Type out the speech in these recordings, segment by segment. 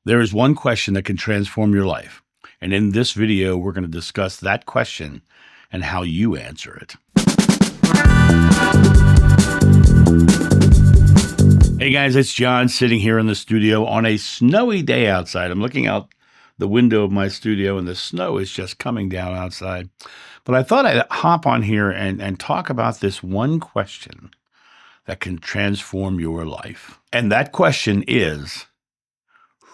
There is one question that can transform your life. And in this video, we're going to discuss that question and how you answer it. Hey guys, it's John sitting here in the studio on a snowy day outside. I'm looking out the window of my studio and the snow is just coming down outside. But I thought I'd hop on here and talk about this one question that can transform your life. And that question is,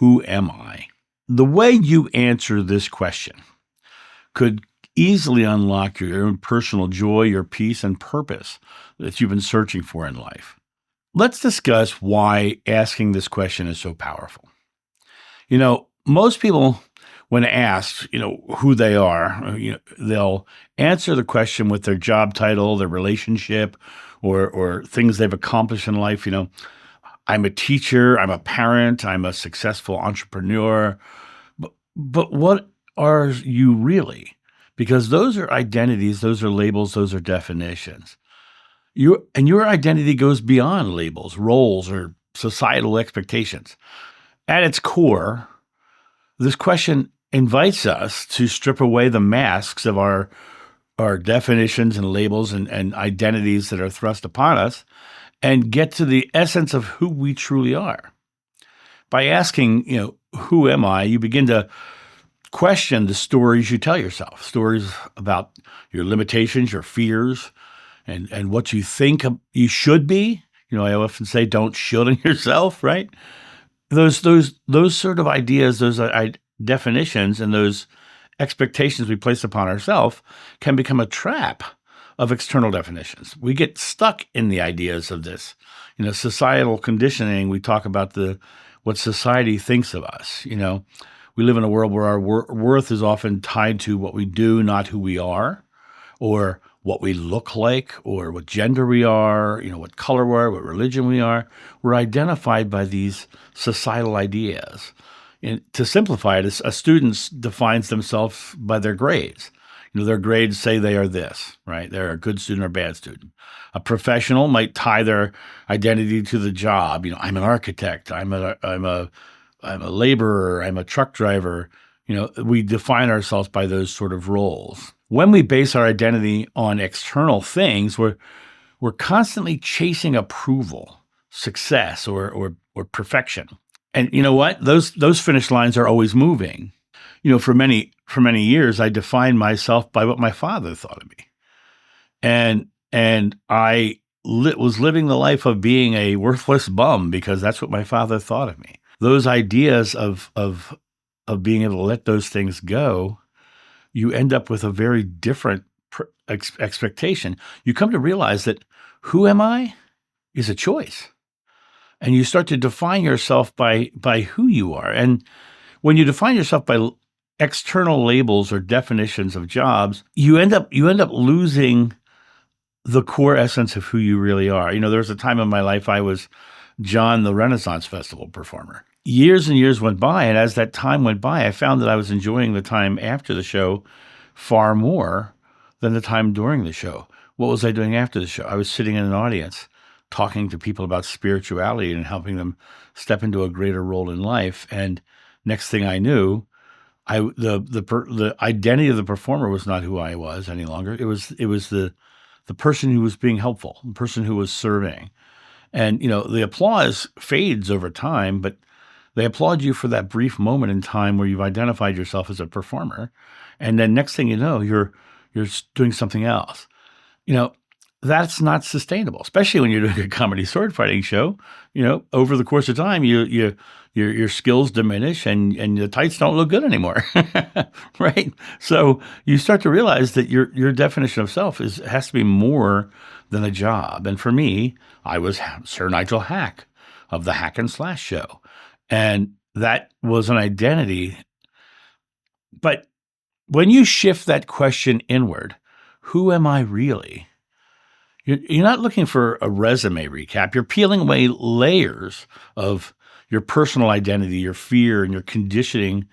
who am I? The way you answer this question could easily unlock your own personal joy, your peace, and purpose that you've been searching for in life. Let's discuss why asking this question is so powerful. Most people, when asked, who they are, they'll answer the question with their job title, their relationship, or things they've accomplished in life. I'm a teacher, I'm a parent, I'm a successful entrepreneur. But what are you really? Because those are identities, those are labels, those are definitions. Your identity goes beyond labels, roles, or societal expectations. At its core, this question invites us to strip away the masks of our definitions and labels and identities that are thrust upon us and get to the essence of who we truly are. By asking, who am I, you begin to question the stories you tell yourself, stories about your limitations, your fears, and what you think you should be. I often say, don't should on yourself, right? Those sort of ideas, those definitions, and those expectations we place upon ourselves can become a trap of external definitions. We get stuck in the ideas of this. Societal conditioning, we talk about what society thinks of us. We live in a world where our worth is often tied to what we do, not who we are, or what we look like, or what gender we are, what color we are, what religion we are. We're identified by these societal ideas. And to simplify it, a student defines themselves by their grades. Their grades say they are this, right? They're a good student or bad student. A professional might tie their identity to the job. I'm an architect. I'm a laborer. I'm a truck driver. We define ourselves by those sort of roles. When we base our identity on external things, we're constantly chasing approval, success, or perfection. And you know what? Those finish lines are always moving. For many years, I defined myself by what my father thought of me, and I was living the life of being a worthless bum because that's what my father thought of me. Those ideas of being able to let those things go, you end up with a very different expectation. You come to realize that who am I is a choice, and you start to define yourself by who you are. And when you define yourself by external labels or definitions of jobs, you end up losing the core essence of who you really are. There was a time in my life I was John, the Renaissance Festival performer. Years and years went by, and as that time went by, I found that I was enjoying the time after the show far more than the time during the show. What was I doing after the show? I was sitting in an audience talking to people about spirituality and helping them step into a greater role in life. And next thing I knew, the identity of the performer was not who I was any longer. It was the person who was being helpful, the person who was serving. And the applause fades over time, but they applaud you for that brief moment in time where you've identified yourself as a performer, and then next thing you know, you're doing something else. That's not sustainable, especially when you're doing a comedy sword fighting show. Over the course of time, your skills diminish and the tights don't look good anymore, right? So you start to realize that your definition of self has to be more than a job. And for me, I was Sir Nigel Hack of the Hack and Slash show, and that was an identity. But when you shift that question inward, who am I really? You're not looking for a resume recap. You're peeling away layers of your personal identity, your fear, and your conditioning,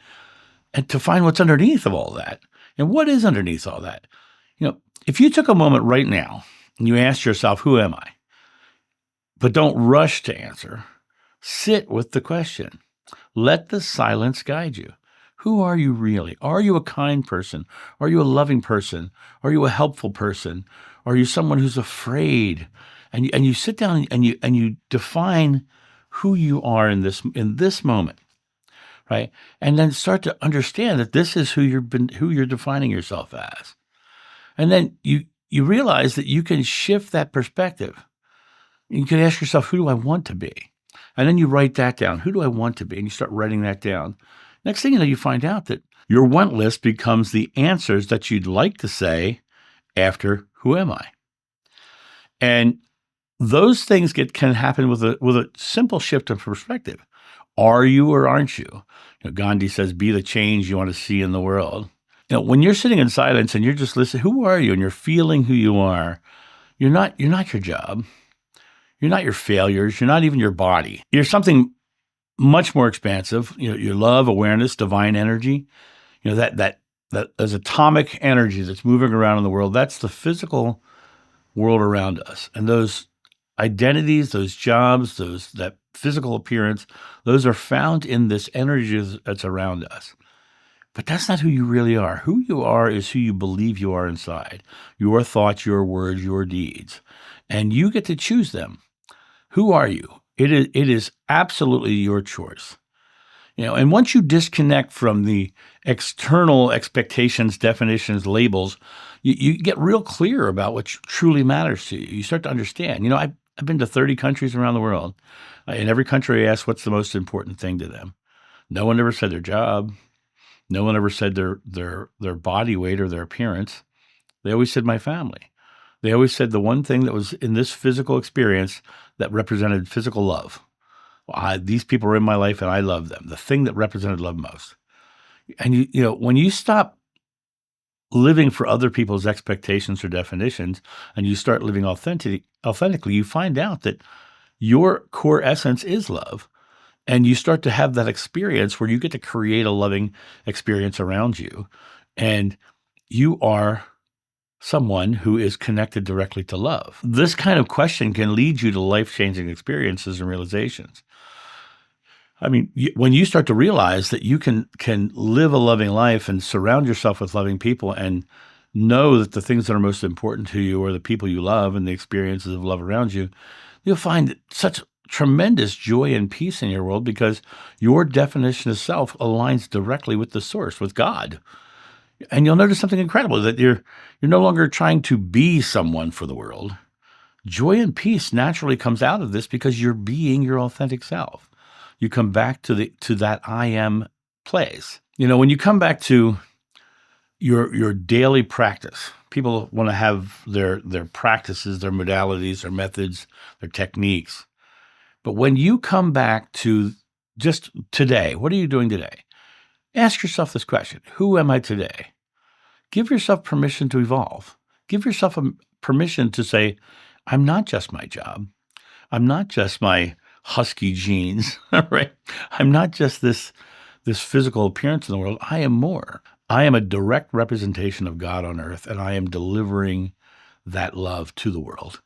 and to find what's underneath of all that. And what is underneath all that? If you took a moment right now and you asked yourself, who am I? But don't rush to answer. Sit with the question. Let the silence guide you. Who are you really? Are you a kind person? Are you a loving person? Are you a helpful person? Are you someone who's afraid? And you sit down and you define who you are in this moment, right? And then start to understand that this is who you're defining yourself as. And then you realize that you can shift that perspective. You can ask yourself, who do I want to be? And then you write that down. Who do I want to be? And you start writing that down. Next thing you know, you find out that your want list becomes the answers that you'd like to say after who am I? And those things can happen with a simple shift of perspective. Are you or aren't you? Gandhi says, be the change you want to see in the world. When you're sitting in silence and you're just listening, who are you? And you're feeling who you are. You're not your job. You're not your failures. You're not even your body. You're something much more expansive. Your love, awareness, divine energy. That there's atomic energy that's moving around in the world. That's the physical world around us. And those identities, those jobs, that physical appearance, those are found in this energy that's around us. But that's not who you really are. Who you are is who you believe you are inside. Your thoughts, your words, your deeds. And you get to choose them. Who are you? It is absolutely your choice. And once you disconnect from the external expectations, definitions, labels, you get real clear about what truly matters to you. You start to understand. I've been to 30 countries around the world. In every country, I asked what's the most important thing to them. No one ever said their job. No one ever said their body weight or their appearance. They always said my family. They always said the one thing that was in this physical experience that represented physical love. These people are in my life and I love them. The thing that represented love most. And when you stop living for other people's expectations or definitions and you start living authentically, you find out that your core essence is love. And you start to have that experience where you get to create a loving experience around you. And you are someone who is connected directly to love. This kind of question can lead you to life-changing experiences and realizations. I mean, when you start to realize that you can live a loving life and surround yourself with loving people and know that the things that are most important to you are the people you love and the experiences of love around you, you'll find such tremendous joy and peace in your world because your definition of self aligns directly with the source, with God. And you'll notice something incredible, that you're no longer trying to be someone for the world. Joy and peace naturally comes out of this because you're being your authentic self. You come back to that I am place. When you come back to your daily practice, people want to have their practices, their modalities, their methods, their techniques. But when you come back to just today, what are you doing today? Ask yourself this question: who am I today? Give yourself permission to evolve. Give yourself permission to say, I'm not just my job. I'm not just my husky genes, right? I'm not just this physical appearance in the world. I am more. I am a direct representation of God on earth, and I am delivering that love to the world.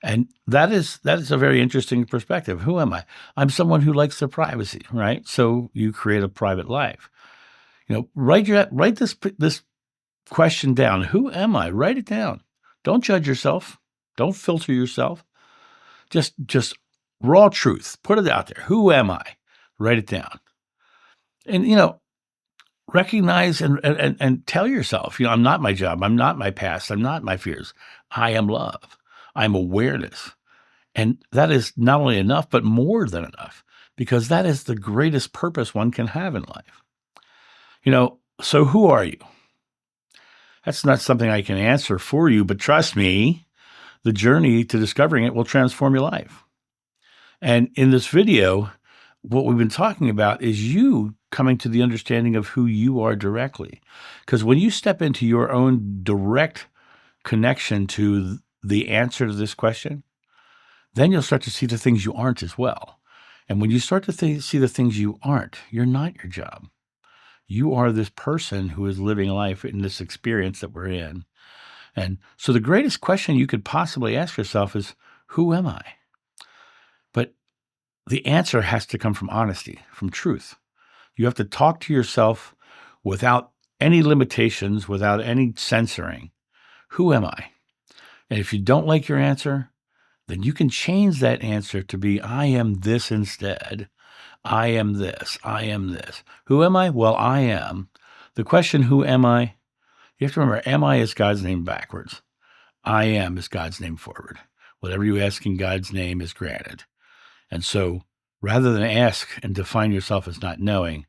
And that is a very interesting perspective. Who am I? I'm someone who likes their privacy, right? So you create a private life. Write this question down. Who am I? Write it down. Don't judge yourself. Don't filter yourself. Just raw truth. Put it out there. Who am I? Write it down. And recognize and tell yourself, I'm not my job. I'm not my past. I'm not my fears. I am love. I'm awareness. And that is not only enough, but more than enough, because that is the greatest purpose one can have in life. So who are you? That's not something I can answer for you, but trust me, the journey to discovering it will transform your life. And in this video, what we've been talking about is you coming to the understanding of who you are directly. Because when you step into your own direct connection to the answer to this question, then you'll start to see the things you aren't as well. And when you start to see the things you aren't, you're not your job. You are this person who is living life in this experience that we're in. And so the greatest question you could possibly ask yourself is, who am I? But the answer has to come from honesty, from truth. You have to talk to yourself without any limitations, without any censoring. Who am I? And if you don't like your answer, then you can change that answer to be, I am this instead. I am this. I am this. Who am I? Well, I am. The question, who am I? You have to remember, am I is God's name backwards. I am is God's name forward. Whatever you ask in God's name is granted. And so rather than ask and define yourself as not knowing,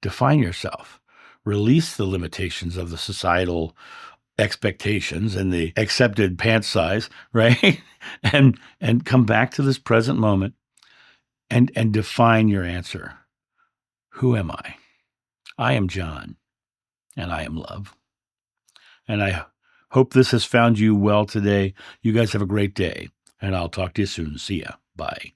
define yourself. Release the limitations of the societal expectations and the accepted pant size, right? and come back to this present moment and define your answer. Who am I? I am John, and I am love. And I hope this has found you well today. You guys have a great day, and I'll talk to you soon. See ya. Bye.